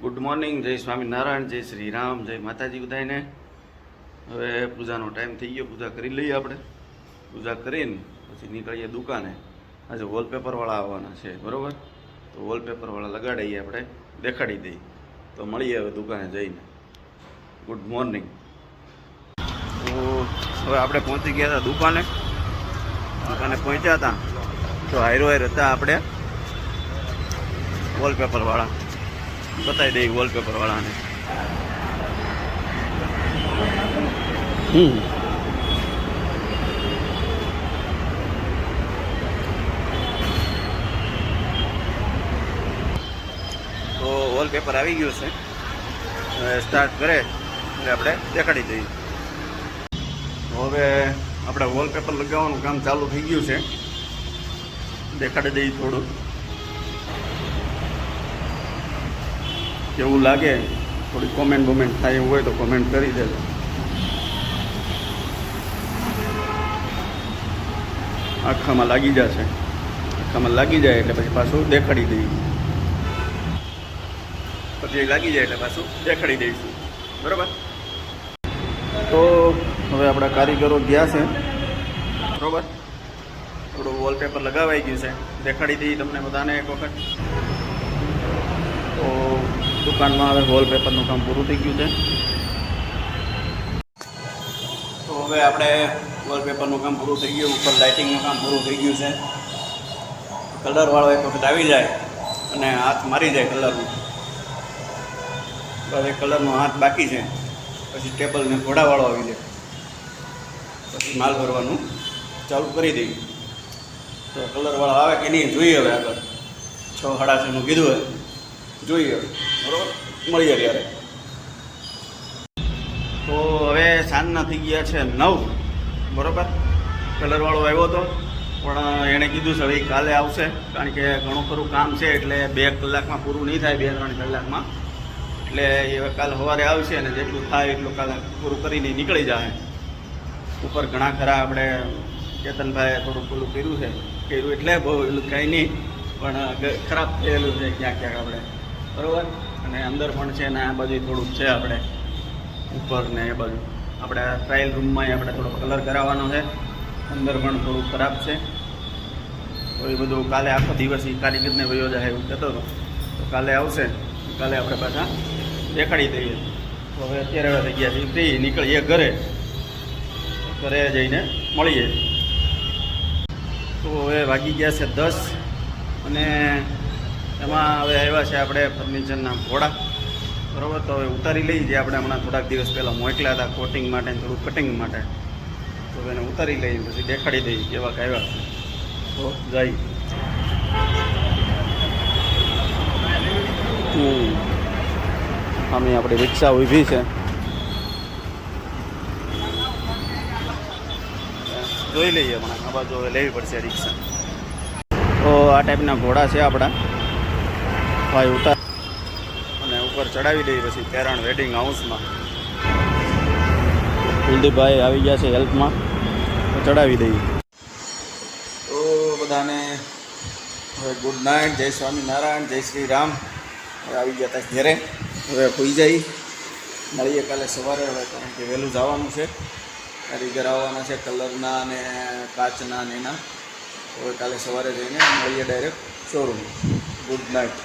Good morning, જય સ્વામિનારાયણ, જય શ્રી રામ, જય માતાજી બધાને. હવે પૂજાનો ટાઈમ થઈ ગયો, પૂજા કરી લઈએ આપણે. પૂજા કરીને પછી નીકળીએ દુકાને. આજે વોલપેપરવાળા આવવાના છે, બરાબર? તો વોલપેપરવાળા લગાડીએ, આપણે દેખાડી દઈએ. તો મળીએ હવે દુકાને જઈને. Good morning. તો હવે આપણે પહોંચી ગયા હતા દુકાને પહોંચ્યા હતા. તો હાયરો હતા આપણે વોલપેપરવાળા. બતાવી દઈએ વોલપેપરવાળાને. તો વોલપેપર આવી ગયું છે, સ્ટાર્ટ કરે એટલે આપણે દેખાડી દઈએ. હવે આપણે વોલપેપર લગાવવાનું કામ ચાલુ થઈ ગયું છે, દેખાડી દઈએ. થોડું કેવું લાગે, થોડી કોમેન્ટ થાય એવું હોય તો કોમેન્ટ કરી દેજો. આખામાં લાગી જશે, આખામાં લાગી જાય એટલે પછી પાછું દેખાડી દઈએ. પછી લાગી જાય એટલે પાછું દેખાડી દઈશું, બરાબર? તો હવે આપણા કારીગરો ગયા છે, બરાબર? થોડું વોલપેપર લગાવાઈ ગયું છે, દેખાડી દઈએ તમને બધાને એક વખત. તો દુકાનમાં હવે વોલપેપરનું કામ પૂરું થઈ ગયું છે. તો હવે આપણે વોલપેપરનું કામ પૂરું થઈ ગયું, ઉપર લાઇટિંગનું કામ પૂરું થઈ ગયું છે. કલરવાળો એક વખત આવી જાય અને હાથ મારી જાય કલરનું. બસ એક કલરનો હાથ બાકી છે, પછી ટેબલને ઘોડાવાળો આવી જાય, પછી માલ ભરવાનું ચાલુ કરી દઈએ. તો કલરવાળો આવે કે નહીં જોઈએ હવે આગળ. 6:30 કીધું હોય, જોઈએ બરાબર, મળીએ ત્યારે. તો હવે સાંજના થઈ ગયા છે 9, બરાબર? કલરવાળો આવ્યો હતો પણ એણે કીધું છે હવે કાલે આવશે, કારણ કે ઘણું ખરું કામ છે એટલે 2 કલાકમાં પૂરું નહીં થાય, 2-3 કલાકમાં. એટલે એ કાલે સવારે આવશે અને જેટલું થાય એટલું કાલે પૂરું કરીને નીકળી જાય. ઉપર ઘણા ખરા આપણે કેતનભાઈએ થોડું પેલું કર્યું એટલે બહુ એટલું કાંઈ નહીં, પણ ખરાબ થયેલું છે ક્યાંક આપણે, બરાબર? અને અંદર પણ છે ને આ બાજુ થોડુંક છે, આપણે ઉપર ને એ બાજુ આપણે ટ્રાયલ રૂમમાં આપણે થોડો કલર કરાવવાનો છે. અંદર પણ થોડું ખરાબ છે. તો એ બધું કાલે આખો દિવસ એ કારીગરને વયો જાય એવું કહેતો હતો. તો કાલે આવશે, કાલે આપણે પાછા દેખાડી દઈએ. તો હવે અત્યારે હવે થઈ ગયા છે ફ્રી, નીકળીએ ઘરે જઈને મળીએ. તો હવે વાગી ગયા છે 10 અને એમાં હવે આવ્યા છે આપણે ફર્નિચરના ઘોડા, બરાબર? તો હવે ઉતારી લઈએ, જે આપણે હમણાં થોડાક દિવસ પહેલાં મોકલ્યા હતા કોટિંગ માટે, થોડું કટિંગ માટે. તો એને ઉતારી લઈએ, પછી દેખાડી દઈએ કેવા આવ્યા. તો જઈ અમે આપણી રિક્ષા ઊભી છે, જોઈ લઈએ. હમણાં આ બાજુ હવે લેવી પડશે રિક્ષા. તો આ ટાઈપના ઘોડા છે આપણા ભાઈ, ઉતાર અને ઉપર ચડાવી દઈએ. પછી પેરણ વેડિંગ હાઉસમાં કુલદીપભાઈ આવી ગયા છે હેલ્પમાં, તો ચડાવી દઈએ. તો બધાને હવે ગુડ નાઇટ, જય સ્વામિનારાયણ, જય શ્રી રામ. હવે આવી ગયા હતા ઘેરે, હવે હોઈ જઈ. મળીએ કાલે સવારે હવે, કારણ કે વહેલું જવાનું છે. કારીગર આવવાના છે કલરના અને કાચના ને એના. હવે કાલે સવારે જઈને મળીએ ડાયરેક્ટ શોરૂમ. Good night.